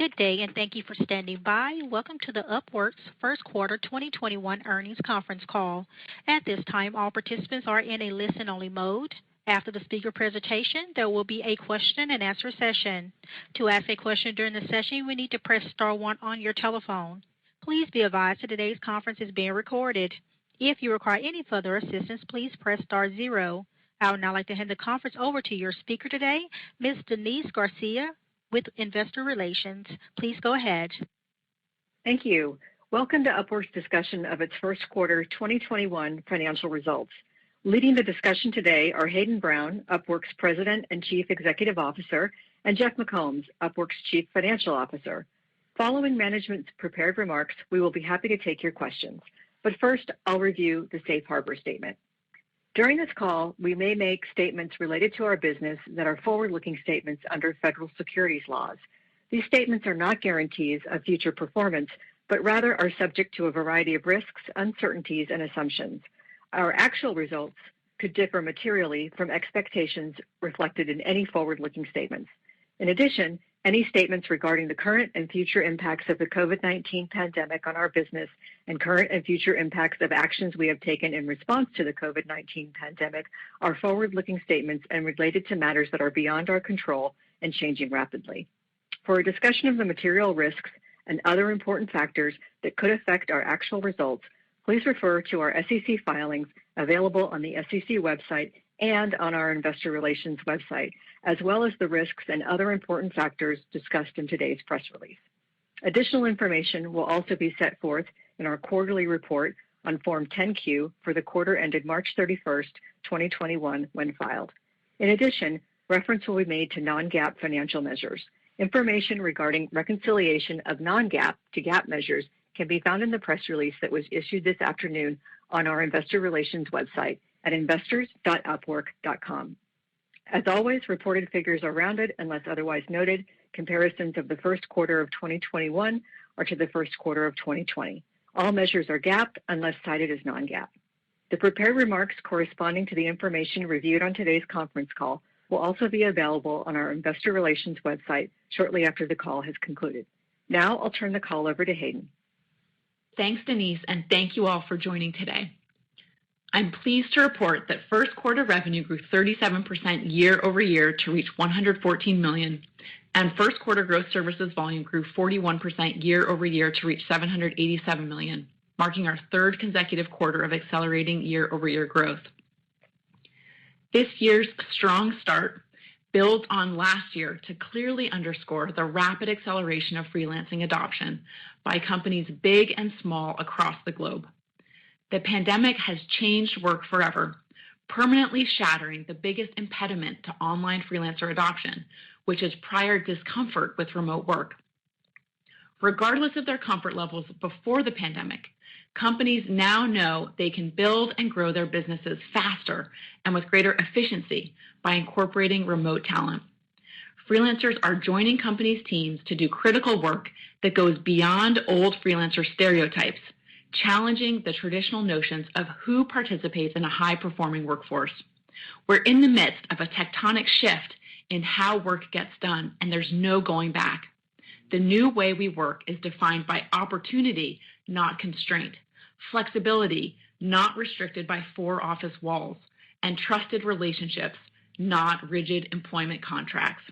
Good day, and thank you for standing by. Welcome to the Upwork's first quarter 2021 earnings conference call. At this time, all participants are in a listen-only mode. After the speaker presentation, there will be a question-and-answer session. To ask a question during the session, you will need to press star one on your telephone. Please be advised that today's conference is being recorded. If you require any further assistance, please press star zero. I would now like to hand the conference over to your speaker today, Ms. Denise Garcia, with Investor Relations. Please go ahead. Thank you. Welcome to Upwork's discussion of its first quarter 2021 financial results. Leading the discussion today are Hayden Brown, Upwork's President and Chief Executive Officer, and Jeff McCombs, Upwork's Chief Financial Officer. Following management's prepared remarks, we will be happy to take your questions. But first, I'll review the Safe Harbor statement. During this call, we may make statements related to our business that are forward-looking statements under federal securities laws. These statements are not guarantees of future performance, but rather are subject to a variety of risks, uncertainties, and assumptions. Our actual results could differ materially from expectations reflected in any forward-looking statements. In addition, any statements regarding the current and future impacts of the COVID-19 pandemic on our business and current and future impacts of actions we have taken in response to the COVID-19 pandemic are forward-looking statements and related to matters that are beyond our control and changing rapidly. For a discussion of the material risks and other important factors that could affect our actual results, please refer to our SEC filings available on the SEC website and on our Investor Relations website, as well as the risks and other important factors discussed in today's press release. Additional information will also be set forth in our quarterly report on Form 10-Q for the quarter ended March 31st, 2021, when filed. In addition, reference will be made to non-GAAP financial measures. Information regarding reconciliation of non-GAAP to GAAP measures can be found in the press release that was issued this afternoon on our Investor Relations website at investors.upwork.com. As always, reported figures are rounded unless otherwise noted. Comparisons of the first quarter of 2021 are to the first quarter of 2020. All measures are GAAP unless cited as non-GAAP. The prepared remarks corresponding to the information reviewed on today's conference call will also be available on our Investor Relations website shortly after the call has concluded. Now I'll turn the call over to Hayden. Thanks, Denise, and thank you all for joining today. I'm pleased to report that first quarter revenue grew 37% year over year to reach $114 million, and first quarter gross services volume grew 41% year over year to reach $787 million, marking our third consecutive quarter of accelerating year over year growth. This year's strong start builds on last year to clearly underscore the rapid acceleration of freelancing adoption by companies big and small across the globe. The pandemic has changed work forever, permanently shattering the biggest impediment to online freelancer adoption, which is prior discomfort with remote work. Regardless of their comfort levels before the pandemic, companies now know they can build and grow their businesses faster and with greater efficiency by incorporating remote talent. Freelancers are joining companies' teams to do critical work that goes beyond old freelancer stereotypes, challenging the traditional notions of who participates in a high-performing workforce. We're in the midst of a tectonic shift in how work gets done, and there's no going back. The new way we work is defined by opportunity, not constraint, flexibility, not restricted by four office walls, and trusted relationships, not rigid employment contracts.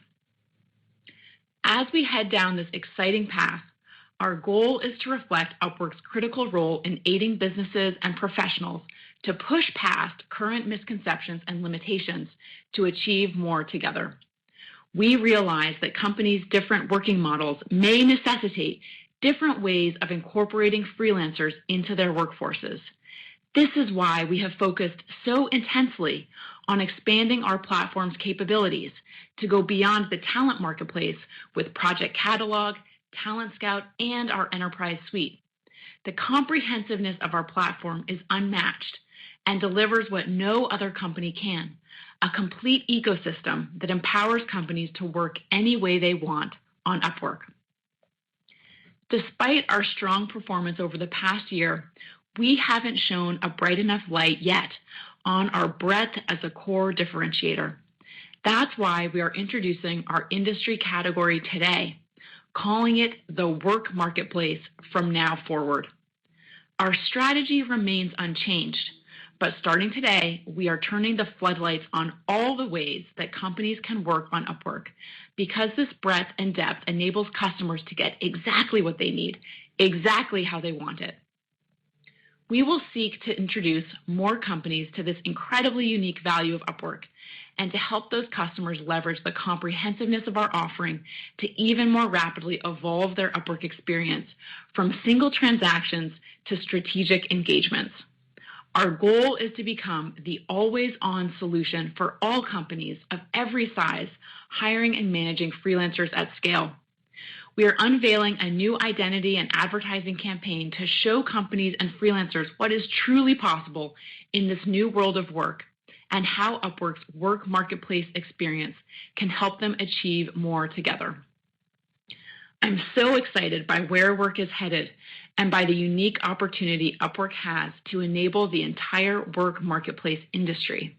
As we head down this exciting path, our goal is to reflect Upwork's critical role in aiding businesses and professionals to push past current misconceptions and limitations to achieve more together. We realize that companies' different working models may necessitate different ways of incorporating freelancers into their workforces. This is why we have focused so intensely on expanding our platform's capabilities to go beyond the talent marketplace with Project Catalog, Talent Scout, and our Enterprise Suite. The comprehensiveness of our platform is unmatched and delivers what no other company can, a complete ecosystem that empowers companies to work any way they want on Upwork. Despite our strong performance over the past year, we haven't shown a bright enough light yet on our breadth as a core differentiator. That's why we are introducing our industry category today, calling it the work marketplace from now forward. Our strategy remains unchanged, but starting today, we are turning the floodlights on all the ways that companies can work on Upwork, because this breadth and depth enables customers to get exactly what they need, exactly how they want it. We will seek to introduce more companies to this incredibly unique value of Upwork and to help those customers leverage the comprehensiveness of our offering to even more rapidly evolve their Upwork experience from single transactions to strategic engagements. Our goal is to become the always-on solution for all companies of every size, hiring and managing freelancers at scale. We are unveiling a new identity and advertising campaign to show companies and freelancers what is truly possible in this new world of work and how Upwork's work marketplace experience can help them achieve more together. I'm so excited by where work is headed and by the unique opportunity Upwork has to enable the entire work marketplace industry.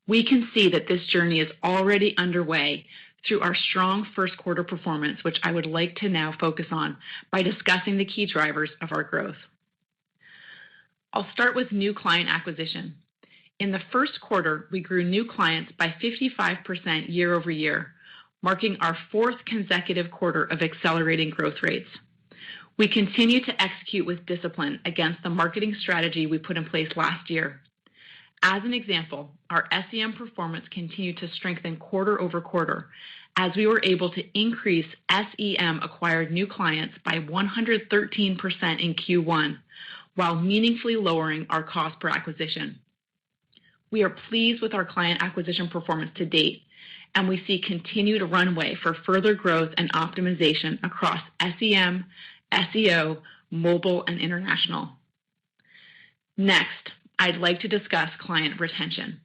We can see that this journey is already underway through our strong first quarter performance, which I would like to now focus on by discussing the key drivers of our growth. I'll start with new client acquisition. In the first quarter, we grew new clients by 55% year over year, marking our fourth consecutive quarter of accelerating growth rates. We continue to execute with discipline against the marketing strategy we put in place last year. As an example, our SEM performance continued to strengthen quarter over quarter as we were able to increase SEM acquired new clients by 113% in Q1, while meaningfully lowering our cost per acquisition. We are pleased with our client acquisition performance to date, and we see continued runway for further growth and optimization across SEM, SEO, mobile, and international. Next, I'd like to discuss client retention.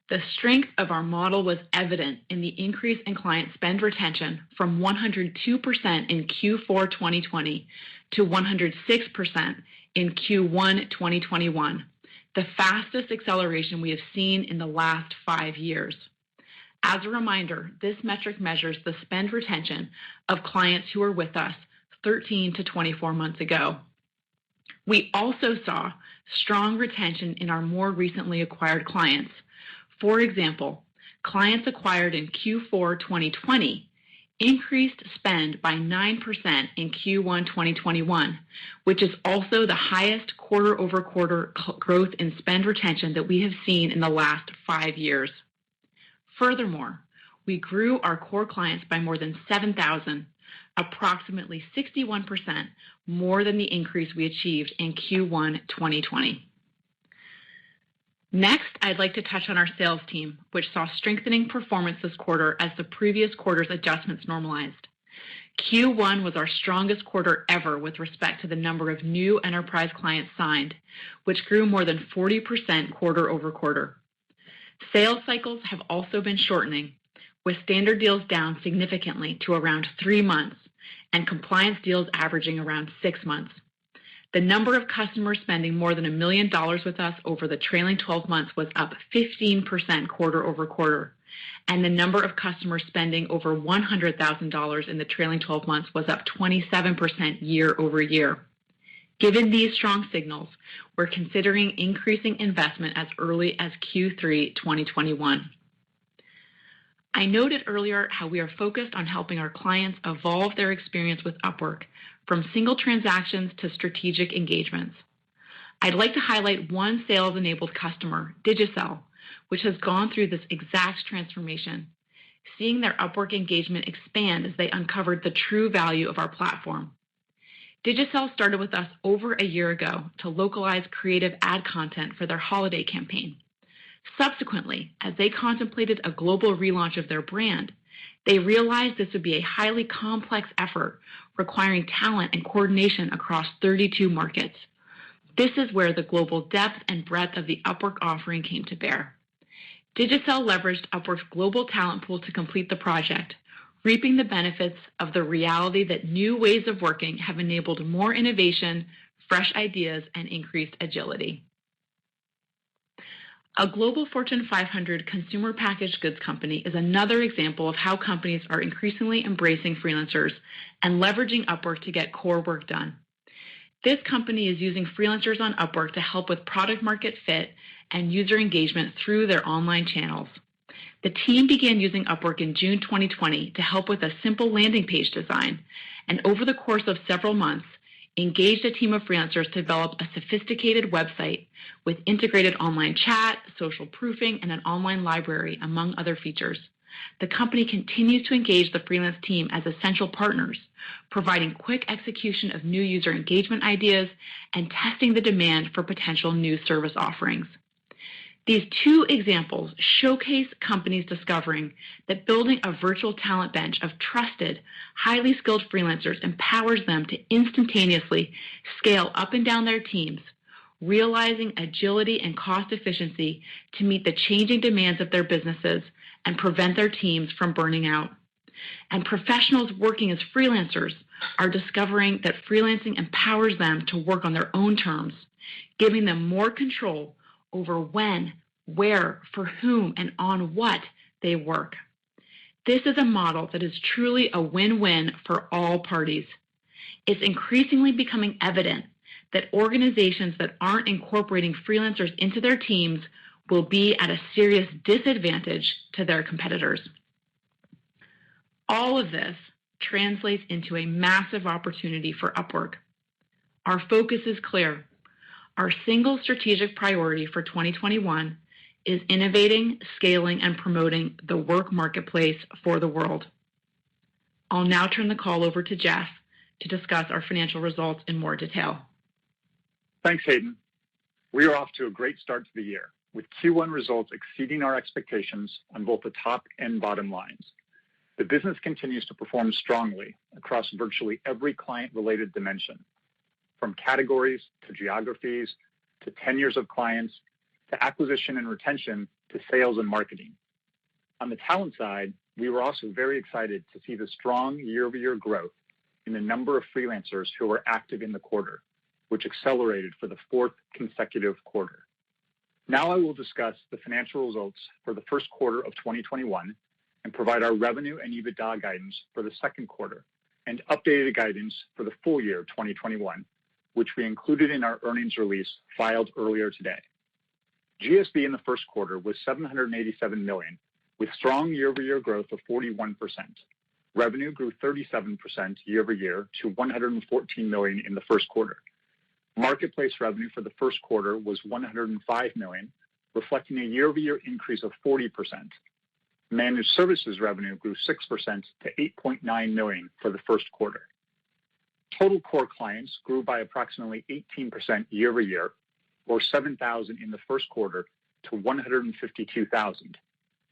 The strength of our model was evident in the increase in client spend retention from 102% in Q4 2020 to 106% in Q1 2021, the fastest acceleration we have seen in the last 5 years. As a reminder, this metric measures the spend retention of clients who were with us 13 to 24 months ago. We also saw strong retention in our more recently acquired clients. For example, clients acquired in Q4 2020 increased spend by 9% in Q1 2021, which is also the highest quarter-over-quarter growth in spend retention that we have seen in the last 5 years. Furthermore, we grew our core clients by more than 7,000, approximately 61% more than the increase we achieved in Q1 2020. Next, I'd like to touch on our sales team, which saw strengthening performance this quarter as the previous quarter's adjustments normalized. Q1 was our strongest quarter ever with respect to the number of new enterprise clients signed, which grew more than 40% quarter over quarter. Sales cycles have also been shortening, with standard deals down significantly to around 3 months and compliance deals averaging around 6 months. The number of customers spending more than $1 million with us over the trailing 12 months was up 15% quarter over quarter, and the number of customers spending over $100,000 in the trailing 12 months was up 27% year over year. Given these strong signals, we're considering increasing investment as early as Q3 2021. I noted earlier how we are focused on helping our clients evolve their experience with Upwork from single transactions to strategic engagements. I'd like to highlight one sales-enabled customer, Digicel, which has gone through this exact transformation, seeing their Upwork engagement expand as they uncovered the true value of our platform. Digicel started with us over a year ago to localize creative ad content for their holiday campaign. Subsequently, as they contemplated a global relaunch of their brand, they realized this would be a highly complex effort requiring talent and coordination across 32 markets. This is where the global depth and breadth of the Upwork offering came to bear. Digicel leveraged Upwork's global talent pool to complete the project, reaping the benefits of the reality that new ways of working have enabled more innovation, fresh ideas, and increased agility. A global Fortune 500 consumer packaged goods company is another example of how companies are increasingly embracing freelancers and leveraging Upwork to get core work done. This company is using freelancers on Upwork to help with product market fit and user engagement through their online channels. The team began using Upwork in June 2020 to help with a simple landing page design, and over the course of several months, engaged a team of freelancers to develop a sophisticated website with integrated online chat, social proofing, and an online library, among other features. The company continues to engage the freelance team as essential partners, providing quick execution of new user engagement ideas and testing the demand for potential new service offerings. These two examples showcase companies discovering that building a virtual talent bench of trusted, highly skilled freelancers empowers them to instantaneously scale up and down their teams, realizing agility and cost efficiency to meet the changing demands of their businesses and prevent their teams from burning out. And professionals working as freelancers are discovering that freelancing empowers them to work on their own terms, giving them more control over when, where, for whom, and on what they work. This is a model that is truly a win-win for all parties. It's increasingly becoming evident that organizations that aren't incorporating freelancers into their teams will be at a serious disadvantage to their competitors. All of this translates into a massive opportunity for Upwork. Our focus is clear. Our single strategic priority for 2021 is innovating, scaling, and promoting the work marketplace for the world. I'll now turn the call over to Jeff to discuss our financial results in more detail. Thanks, Hayden. We are off to a great start to the year, with Q1 results exceeding our expectations on both the top and bottom lines. The business continues to perform strongly across virtually every client-related dimension, from categories to geographies to tenures of clients to acquisition and retention to sales and marketing. On the talent side, we were also very excited to see the strong year-over-year growth in the number of freelancers who were active in the quarter, which accelerated for the fourth consecutive quarter. Now I will discuss the financial results for the first quarter of 2021 and provide our revenue and EBITDA guidance for the second quarter and updated guidance for the full year 2021, which we included in our earnings release filed earlier today. GSV in the first quarter was $787 million, with strong year-over-year growth of 41%. Revenue grew 37% year-over-year to $114 million in the first quarter. Marketplace revenue for the first quarter was $105 million, reflecting a year-over-year increase of 40%. Managed services revenue grew 6% to $8.9 million for the first quarter. Total core clients grew by approximately 18% year-over-year, or 7,000 in the first quarter to 152,000,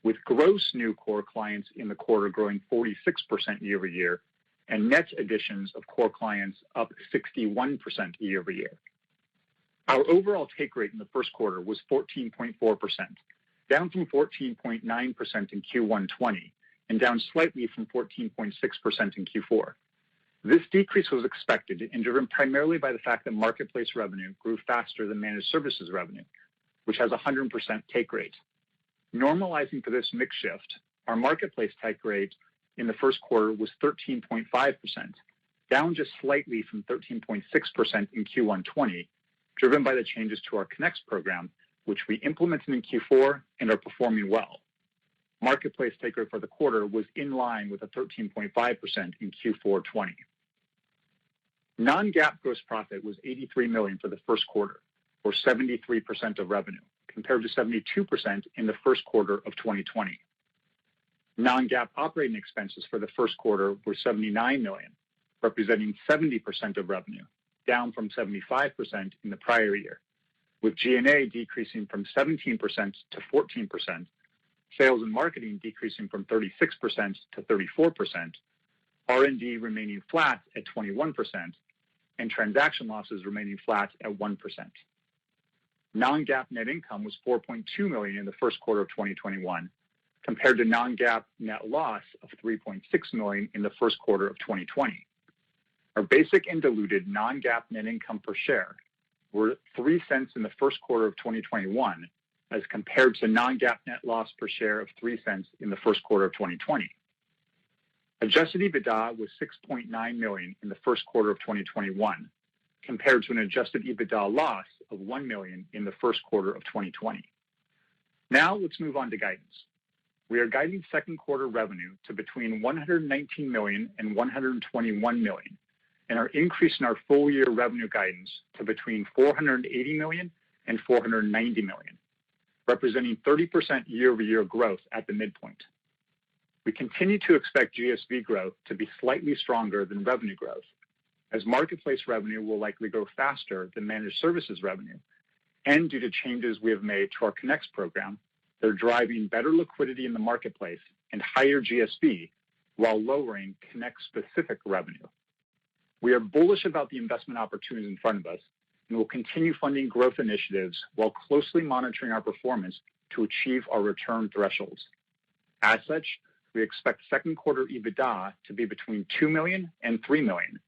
with gross new core clients in the quarter growing 46% year-over-year and net additions of core clients up 61% year-over-year. Our overall take rate in the first quarter was 14.4%, down from 14.9% in Q1 20 and down slightly from 14.6% in Q4. This decrease was expected and driven primarily by the fact that marketplace revenue grew faster than managed services revenue, which has a 100% take rate. Normalizing for this mix shift, our marketplace take rate in the first quarter was 13.5%, down just slightly from 13.6% in Q1 20, driven by the changes to our Connects program, which we implemented in Q4 and are performing well. Marketplace take rate for the quarter was in line with a 13.5% in Q4 20. Non-GAAP gross profit was $83 million for the first quarter, or 73% of revenue, compared to 72% in the first quarter of 2020. Non-GAAP operating expenses for the first quarter were $79 million, representing 70% of revenue, down from 75% in the prior year, with G&A decreasing from 17% to 14%, sales and marketing decreasing from 36% to 34%, R&D remaining flat at 21%, and transaction losses remaining flat at 1%. Non-GAAP net income was $4.2 million in the first quarter of 2021, compared to non-GAAP net loss of $3.6 million in the first quarter of 2020. Our basic and diluted non-GAAP net income per share were 3 cents in the first quarter of 2021 as compared to non-GAAP net loss per share of 3 cents in the first quarter of 2020. Adjusted EBITDA was $6.9 million in the first quarter of 2021, compared to an adjusted EBITDA loss of $1 million in the first quarter of 2020. Now let's move on to guidance. We are guiding second quarter revenue to between $119 million and $121 million, and are increasing our full year revenue guidance to between $480 million and $490 million, representing 30% year-over-year growth at the midpoint. We continue to expect GSV growth to be slightly stronger than revenue growth, as marketplace revenue will likely grow faster than managed services revenue, and due to changes we have made to our Connects program, they're driving better liquidity in the marketplace and higher GSV while lowering Connect-specific revenue. We are bullish about the investment opportunities in front of us and will continue funding growth initiatives while closely monitoring our performance to achieve our return thresholds. As such, we expect second quarter EBITDA to be between $2 million and $3 million,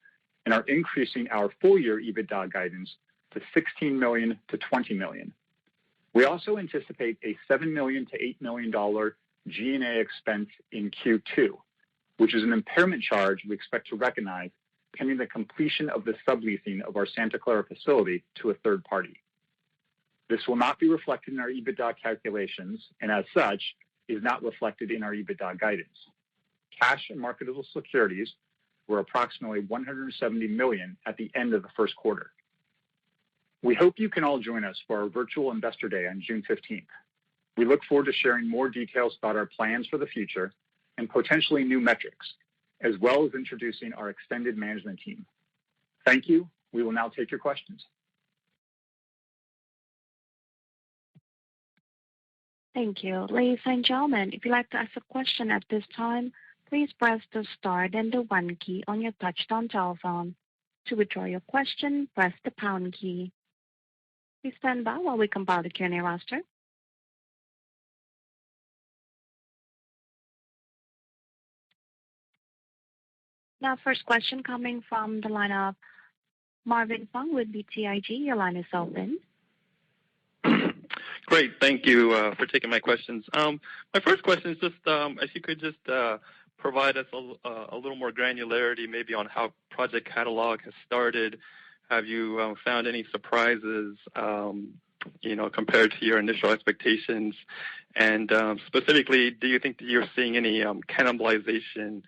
and are increasing our full year EBITDA guidance to $16 million to $20 million. We also anticipate a $7 million to $8 million G&A expense in Q2, which is an impairment charge we expect to recognize pending the completion of the subleasing of our Santa Clara facility to a third party. This will not be reflected in our EBITDA calculations, and as such, is not reflected in our EBITDA guidance. Cash and marketable securities were approximately $170 million at the end of the first quarter. We hope you can all join us for our virtual Investor Day on June 15th. We look forward to sharing more details about our plans for the future and potentially new metrics, as well as introducing our extended management team. Thank you. We will now take your questions. Thank you. Ladies and gentlemen, if you'd like to ask a question at this time, please press the star then the 1 key on your touchtone telephone. To withdraw your question, press the pound key. Please stand by while we compile the Q&A roster. Now, first question coming from the line of Marvin Fong with BTIG. Your line is open. Great. Thank you for taking my questions. My first question is just if you could just provide us a little more granularity maybe on how Project Catalog has started. Have you found any surprises, compared to your initial expectations? And specifically, do you think that you're seeing any cannibalization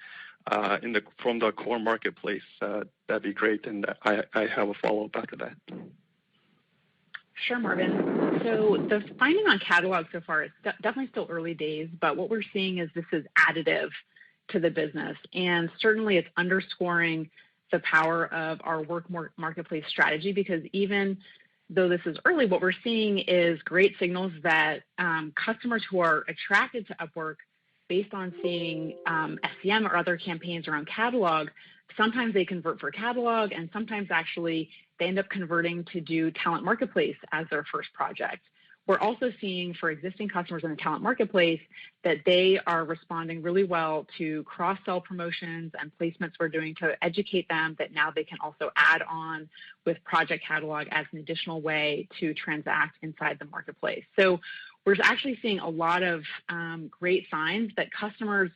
from the core marketplace? That'd be great. And I have a follow-up after that. Sure, Marvin. So the finding on catalog so far is definitely still early days, but what we're seeing is this is additive to the business. And certainly it's underscoring the power of our work marketplace strategy, because even though this is early, what we're seeing is great signals that customers who are attracted to Upwork based on seeing SEM or other campaigns around catalog, sometimes they convert for catalog, and sometimes actually they end up converting to do talent marketplace as their first project. We're also seeing for existing customers in the talent marketplace that they are responding really well to cross-sell promotions and placements we're doing to educate them that now they can also add on with Project Catalog as an additional way to transact inside the marketplace. So we're actually seeing a lot of great signs that customers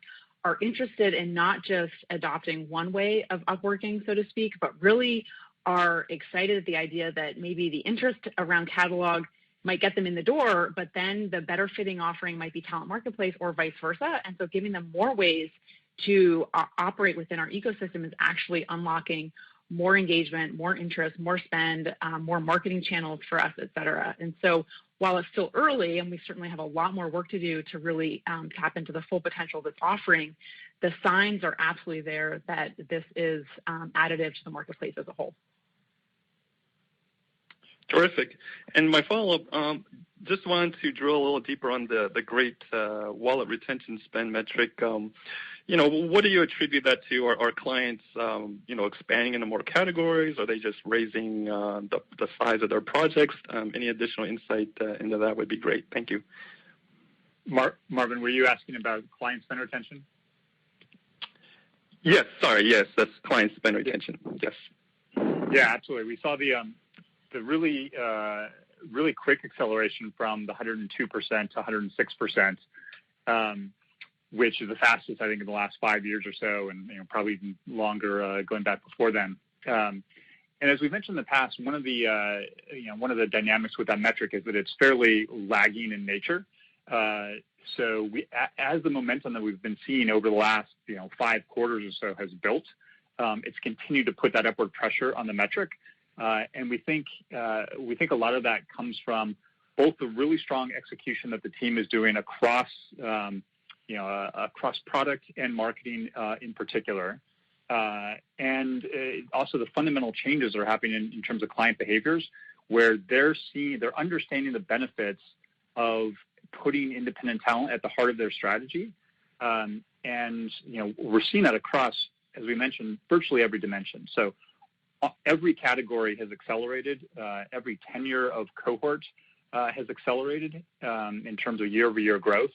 are interested in not just adopting one way of Upworking, so to speak, but really are excited at the idea that maybe the interest around catalog might get them in the door, but then the better fitting offering might be talent marketplace or vice versa. And so giving them more ways to operate within our ecosystem is actually unlocking more engagement, more interest, more spend, more marketing channels for us, et cetera. And so while it's still early, and we certainly have a lot more work to do to really tap into the full potential of this offering, the signs are absolutely there that this is additive to the marketplace as a whole. Terrific. And my follow-up, just wanted to drill a little deeper on the great wallet retention spend metric. What do you attribute that to? Are clients, expanding into more categories? Are they just raising the size of their projects? Any additional insight into that would be great. Thank you. Marvin, were you asking about client spend retention? Yes, sorry. Yes, that's client spend retention. Yes. Yeah, absolutely. We saw the really really quick acceleration from the 102% to 106%, which is the fastest, I think, in the last 5 years or so, and probably even longer going back before then. And as we've mentioned in the past, one of the dynamics with that metric is that it's fairly lagging in nature. So as the momentum that we've been seeing over the last 5 quarters or so has built, it's continued to put that upward pressure on the metric, and we think a lot of that comes from both the really strong execution that the team is doing across across product and marketing in particular. And also the fundamental changes that are happening in terms of client behaviors, where they're understanding the benefits of putting independent talent at the heart of their strategy. And we're seeing that across, as we mentioned, virtually every dimension. So every category has accelerated. Every tenure of cohort has accelerated in terms of year-over-year growth.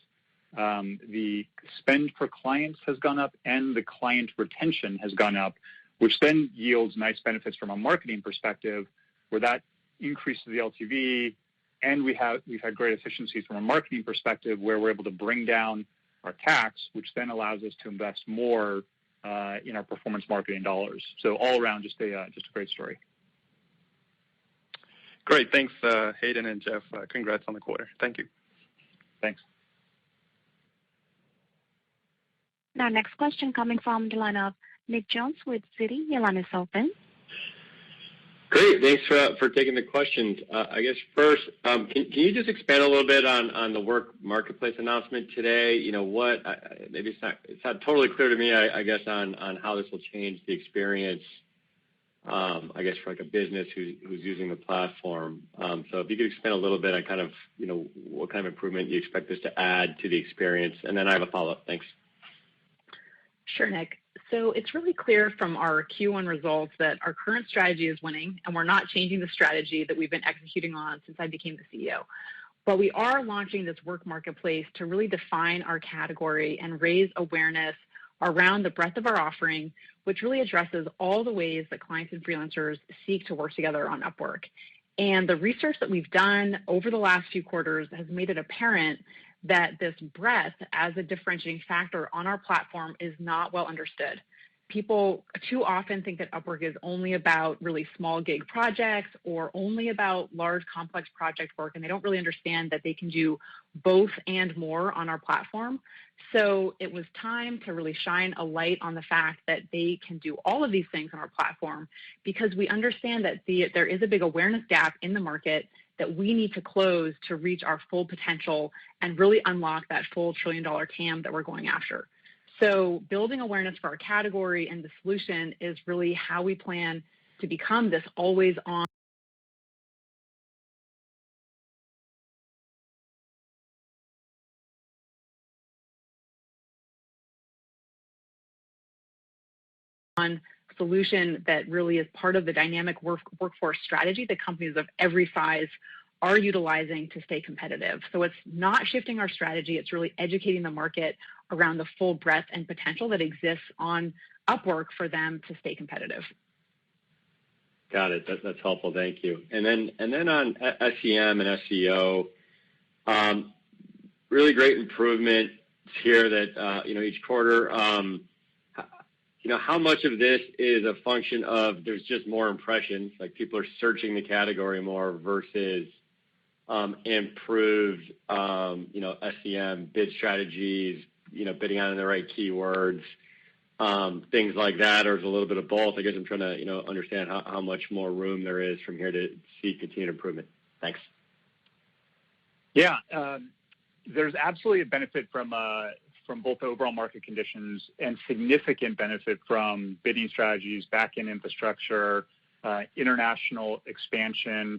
The spend per clients has gone up, and the client retention has gone up, which then yields nice benefits from a marketing perspective, where that increases the LTV, and we've had great efficiencies from a marketing perspective, where we're able to bring down our CACs, which then allows us to invest more in our performance marketing dollars. So all around, just a great story. Great, thanks, Hayden and Jeff. Congrats on the quarter. Thank you. Thanks. Now, next question coming from the line of Nick Jones with Citi. Your line is open. Great, thanks for taking the questions. I guess first, can you just expand a little bit on the Work Marketplace announcement today? Maybe it's not totally clear to me, I guess, on how this will change the experience, I guess, for like a business who's using the platform. So if you could expand a little bit on kind of, what kind of improvement you expect this to add to the experience, and then I have a follow-up. Thanks. Sure, Nick. So it's really clear from our Q1 results that our current strategy is winning, and we're not changing the strategy that we've been executing on since I became the CEO. But we are launching this Work Marketplace to really define our category and raise awareness around the breadth of our offering, which really addresses all the ways that clients and freelancers seek to work together on Upwork. And the research that we've done over the last few quarters has made it apparent that this breadth as a differentiating factor on our platform is not well understood. People too often think that Upwork is only about really small gig projects or only about large complex project work, and they don't really understand that they can do both and more on our platform. So it was time to really shine a light on the fact that they can do all of these things on our platform, because we understand that there is a big awareness gap in the market that we need to close to reach our full potential and really unlock that full $1 trillion TAM that we're going after. So building awareness for our category and the solution is really how we plan to become this always-on solution that really is part of the dynamic workforce strategy that companies of every size are utilizing to stay competitive. So it's not shifting our strategy, it's really educating the market around the full breadth and potential that exists on Upwork for them to stay competitive. Got it. That's helpful. Thank you. And then on SEM and SEO, really great improvement here that each quarter. How much of this is a function of there's just more impressions, like people are searching the category more, versus improved SEM bid strategies, bidding on the right keywords, things like that, or is it a little bit of both? I guess I'm trying to understand how much more room there is from here to see continued improvement. Thanks. Yeah, there's absolutely a benefit from both overall market conditions and significant benefit from bidding strategies, back-end infrastructure, international expansion,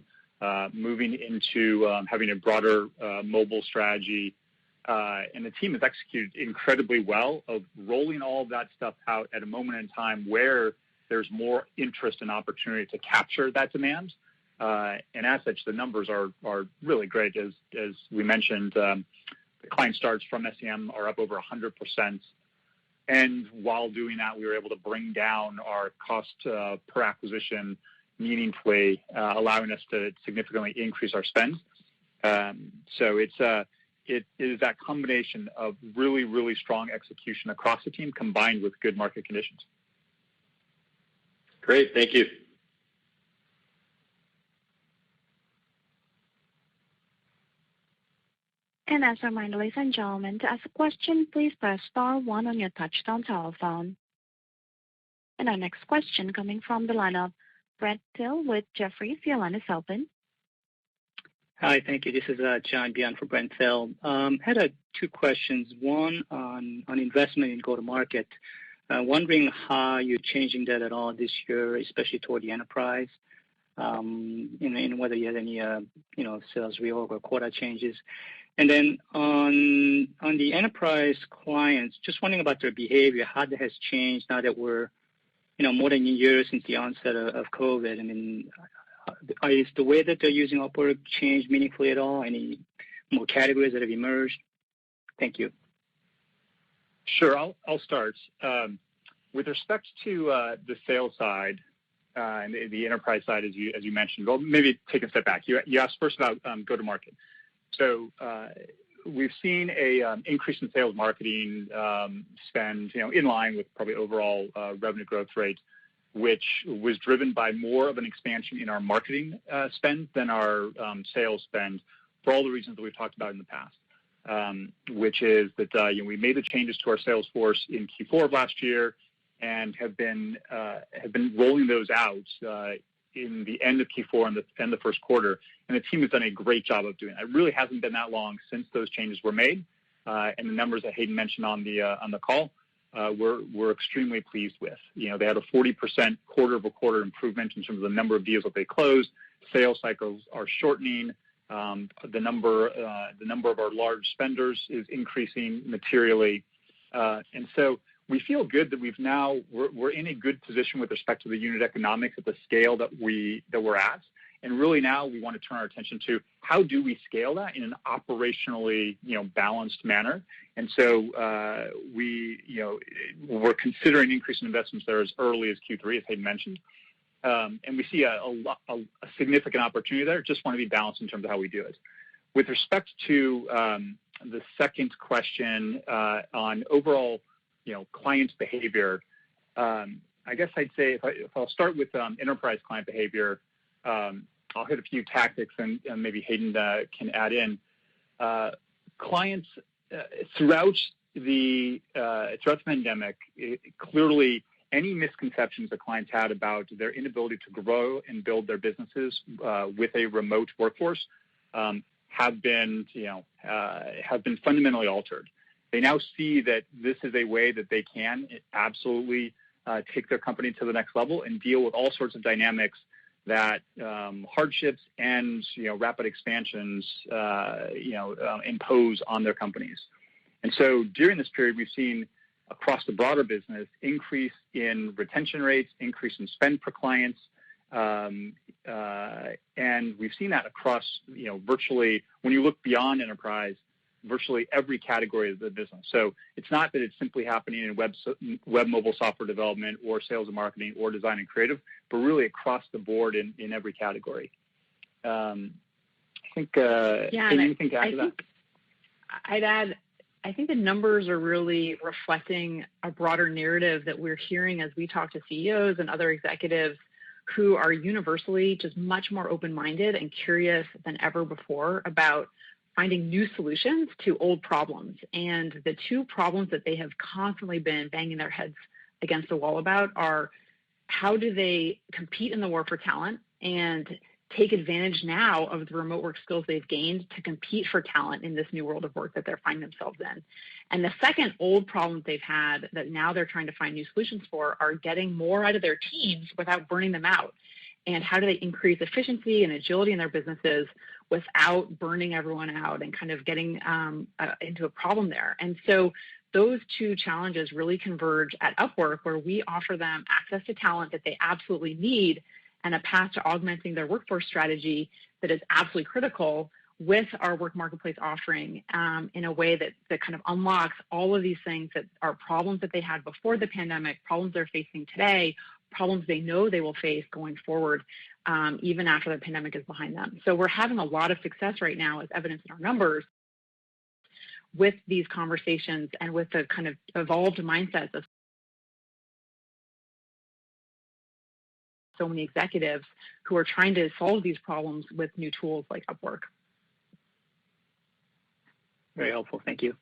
moving into having a broader mobile strategy. And the team has executed incredibly well of rolling all of that stuff out at a moment in time where there's more interest and opportunity to capture that demand. And as such, the numbers are really great. As we mentioned, the client starts from SEM are up over 100%. And while doing that, we were able to bring down our cost per acquisition meaningfully, allowing us to significantly increase our spend. So it is that combination of really, really strong execution across the team combined with good market conditions. Great, thank you. And as a reminder, ladies and gentlemen, to ask a question, please press star 1 on your touchtone telephone. And our next question coming from the line of Brent Thill with Jefferies. Your line is open. Hi, thank you. This is John Bian for Brent Thill. Had 2 questions. One on investment in go-to-market. Wondering how you're changing that at all this year, especially toward the enterprise, and whether you had any sales reorg or quota changes. And then on the enterprise clients, just wondering about their behavior, how that has changed now that we're more than a year since the onset of COVID. I mean, is the way that they're using Upwork changed meaningfully at all? Any more categories that have emerged? Thank you. Sure, I'll start. With respect to the sales side and the enterprise side, as you mentioned, well, maybe take a step back. You asked first about go-to-market. So we've seen a increase in sales marketing spend, in line with probably overall revenue growth rate, which was driven by more of an expansion in our marketing spend than our sales spend, for all the reasons that we've talked about in the past. Which is that we made the changes to our sales force in Q4 of last year, and have been rolling those out in the end of Q4 and the end of the first quarter, and the team has done a great job of doing that. It really hasn't been that long since those changes were made, and the numbers that Hayden mentioned on the call, we're extremely pleased with. They had a 40% quarter-over-quarter improvement in terms of the number of deals that they closed. Sales cycles are shortening. The number of our large spenders is increasing materially, and so we feel good that we're in a good position with respect to the unit economics at the scale that we're at, and really now we want to turn our attention to how do we scale that in an operationally balanced manner. And so we're considering increasing investments there as early as Q3, as Hayden mentioned. And we see a significant opportunity there. Just want to be balanced in terms of how we do it. With respect to the second question on overall, client behavior, I guess I'd say if I'll start with enterprise client behavior, I'll hit a few tactics and maybe Hayden can add in. Clients throughout the pandemic, clearly, any misconceptions that clients had about their inability to grow and build their businesses with a remote workforce have been fundamentally altered. They now see that this is a way that they can absolutely take their company to the next level and deal with all sorts of dynamics that hardships and rapid expansions impose on their companies. And so during this period, we've seen across the broader business, increase in retention rates, increase in spend per clients, and we've seen that across, virtually, when you look beyond enterprise, virtually every category of the business. So it's not that it's simply happening in web mobile software development or sales and marketing or design and creative, but really across the board in every category. I think, anything to add to that? I'd add, I think the numbers are really reflecting a broader narrative that we're hearing as we talk to CEOs and other executives who are universally just much more open-minded and curious than ever before about finding new solutions to old problems. And the 2 problems that they have constantly been banging their heads against the wall about are how do they compete in the war for talent and take advantage now of the remote work skills they've gained to compete for talent in this new world of work that they're finding themselves in. And the second old problem they've had that now they're trying to find new solutions for are getting more out of their teams without burning them out. And how do they increase efficiency and agility in their businesses without burning everyone out and kind of getting into a problem there. And so those 2 challenges really converge at Upwork, where we offer them access to talent that they absolutely need and a path to augmenting their workforce strategy that is absolutely critical with our work marketplace offering in a way that kind of unlocks all of these things that are problems that they had before the pandemic, problems they're facing today, problems they know they will face going forward, even after the pandemic is behind them. So we're having a lot of success right now, as evidenced in our numbers, with these conversations and with the kind of evolved mindsets of so many executives who are trying to solve these problems with new tools like Upwork. Very helpful. Thank you.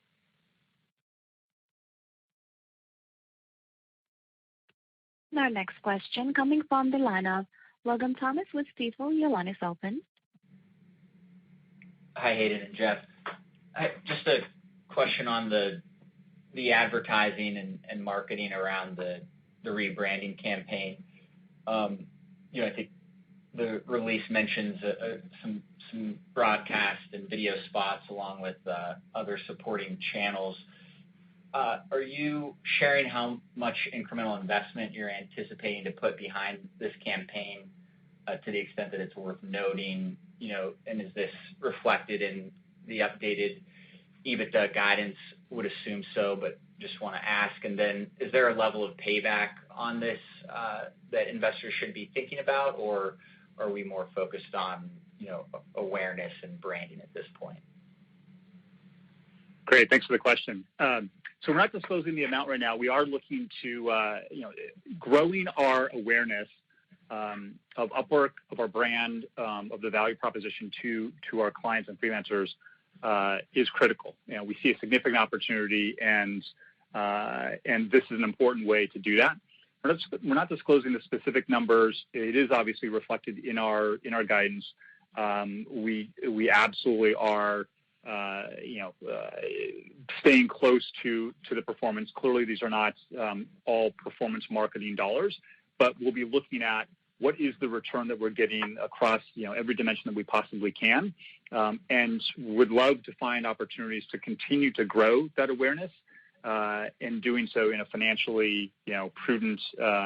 Our next question coming from the line of Logan Thomas with Stifel. Your line is open. Hi, Hayden and Jeff. Just a question on the advertising and marketing around the rebranding campaign. I think the release mentions some broadcast and video spots along with other supporting channels. Are you sharing how much incremental investment you're anticipating to put behind this campaign to the extent that it's worth noting, and is this reflected in the updated EBITDA guidance? Would assume so, but just want to ask. And then is there a level of payback on this that investors should be thinking about, or are we more focused on, awareness and branding at this point? Great, thanks for the question. So we're not disclosing the amount right now. We are looking to, growing our awareness of Upwork, of our brand, of the value proposition to our clients and freelancers is critical. We see a significant opportunity, and this is an important way to do that. We're not disclosing the specific numbers. It is obviously reflected in our guidance. We absolutely are, staying close to the performance. Clearly, these are not all performance marketing dollars, but we'll be looking at what is the return that we're getting across every dimension that we possibly can, and would love to find opportunities to continue to grow that awareness, and doing so in a financially prudent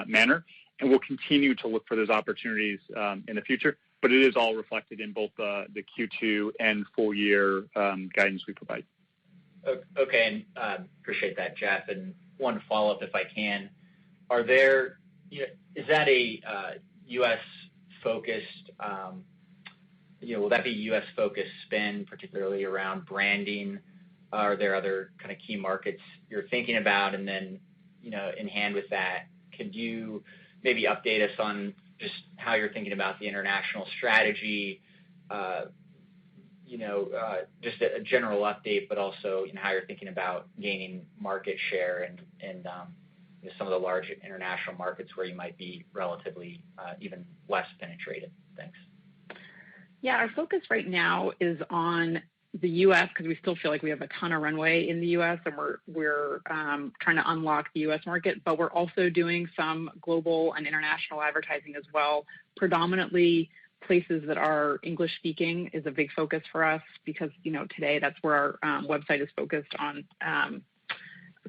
manner. And we'll continue to look for those opportunities in the future. But it is all reflected in both the Q2 and full year guidance we provide. Okay, and appreciate that, Jeff. And one follow-up, if I can. Are there, is that a U.S. focused, will that be U.S. focused spend, particularly around branding? Are there other kind of key markets you're thinking about? And then, in hand with that, could you maybe update us on just how you're thinking about the international strategy, just a general update, but also how you're thinking about gaining market share and some of the large international markets where you might be relatively even less penetrated. Thanks. Yeah, our focus right now is on the U.S. because we still feel like we have a ton of runway in the U.S. and we're trying to unlock the U.S. market, but we're also doing some global and international advertising as well. Predominantly places that are English speaking is a big focus for us because today that's where our website is focused on, kind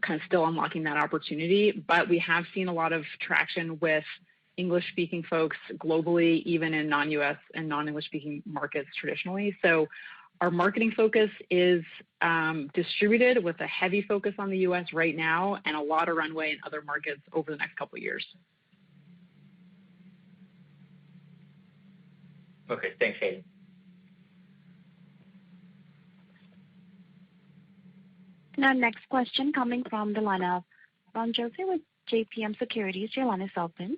of still unlocking that opportunity. But we have seen a lot of traction with English speaking folks globally, even in non-U.S. and non-English speaking markets traditionally. So our marketing focus is distributed with a heavy focus on the U.S. right now and a lot of runway in other markets over the next couple of years. Okay, thanks, Hayden. And our next question coming from the line of Ron Josey with JPM Securities. Your line is open.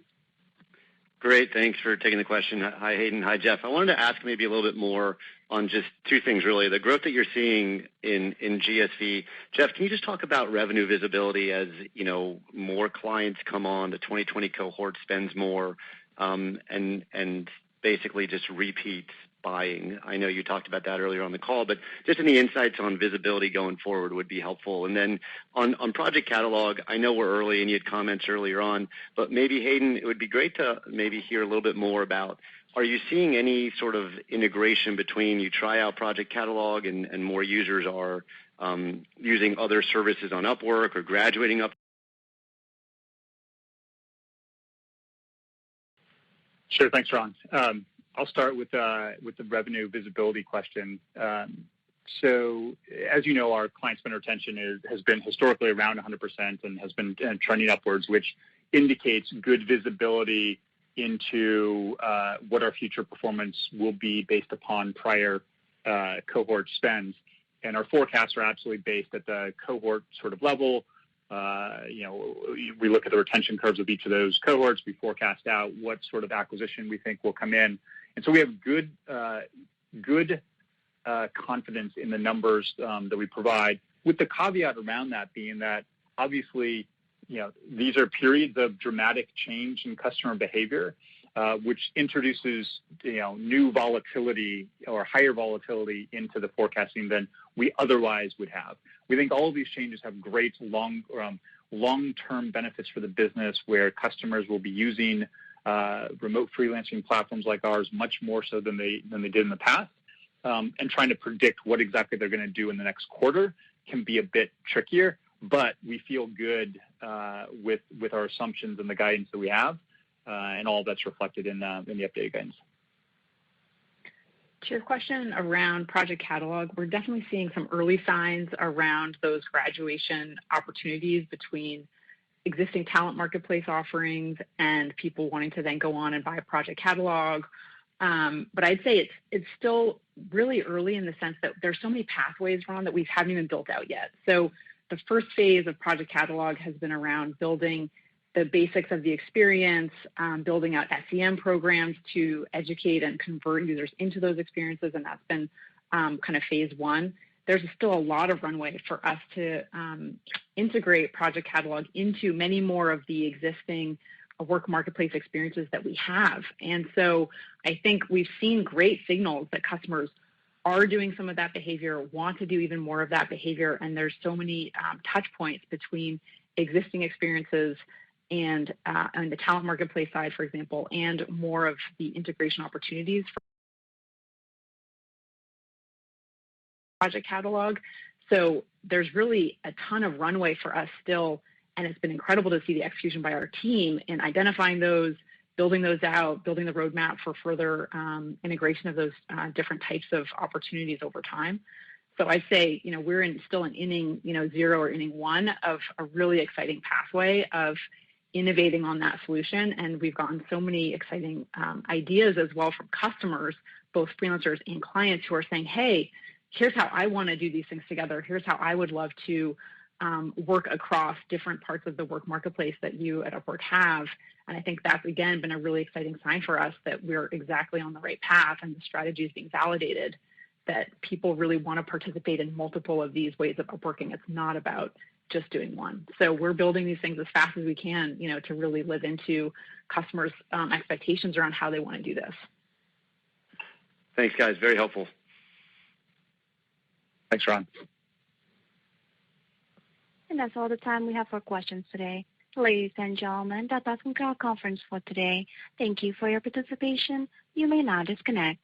Great. Thanks for taking the question. Hi, Hayden. Hi, Jeff. I wanted to ask maybe a little bit more on just two things, really. The growth that you're seeing in GSV. Jeff, can you just talk about revenue visibility as, more clients come on, the 2020 cohort spends more, and basically just repeats buying? I know you talked about that earlier on the call, but just any insights on visibility going forward would be helpful. And then on Project Catalog, I know we're early and you had comments earlier on, but maybe, Hayden, it would be great to maybe hear a little bit more about, are you seeing any sort of integration between you try out Project Catalog and more users are using other services on Upwork or graduating up? Sure, thanks, Ron. I'll start with the revenue visibility question. So, as you know, our client spend retention has been historically around 100% and has been trending upwards, which indicates good visibility into what our future performance will be based upon prior cohort spends. And our forecasts are absolutely based at the cohort sort of level. We look at the retention curves of each of those cohorts. We forecast out what sort of acquisition we think will come in. And so we have good confidence in the numbers that we provide, with the caveat around that being that obviously, these are periods of dramatic change in customer behavior, which introduces, new volatility or higher volatility into the forecasting than we otherwise would have. We think all of these changes have great long-term benefits for the business, where customers will be using remote freelancing platforms like ours much more so than they did in the past. And trying to predict what exactly they're going to do in the next quarter can be a bit trickier, but we feel good with our assumptions and the guidance that we have, and all that's reflected in the updated guidance. To your question around Project Catalog, we're definitely seeing some early signs around those graduation opportunities between existing talent marketplace offerings and people wanting to then go on and buy a Project Catalog. But I'd say it's still really early in the sense that there's so many pathways, Ron, that we haven't even built out yet. So the first phase of Project Catalog has been around building the basics of the experience, building out SEM programs to educate and convert users into those experiences, and that's been kind of phase one. There's still a lot of runway for us to integrate Project Catalog into many more of the existing work marketplace experiences that we have. And so I think we've seen great signals that customers are doing some of that behavior, want to do even more of that behavior, and there's so many touch points between existing experiences and on the talent marketplace side, for example, and more of the integration opportunities for Project Catalog. So there's really a ton of runway for us still, and it's been incredible to see the execution by our team in identifying those, building those out, building the roadmap for further integration of those different types of opportunities over time. So I'd say, we're still in inning, 0 or inning 1 of a really exciting pathway of innovating on that solution. And we've gotten so many exciting ideas as well from customers, both freelancers and clients, who are saying, hey, here's how I want to do these things together. Here's how I would love to work across different parts of the work marketplace that you at Upwork have. And I think that's, again, been a really exciting sign for us that we're exactly on the right path and the strategy is being validated, that people really want to participate in multiple of these ways of upworking. It's not about just doing one. So we're building these things as fast as we can, to really live into customers' expectations around how they want to do this. Thanks, guys. Very helpful. Thanks, Ron. And that's all the time we have for questions today. Ladies and gentlemen, that does conclude our conference for today. Thank you for your participation. You may now disconnect.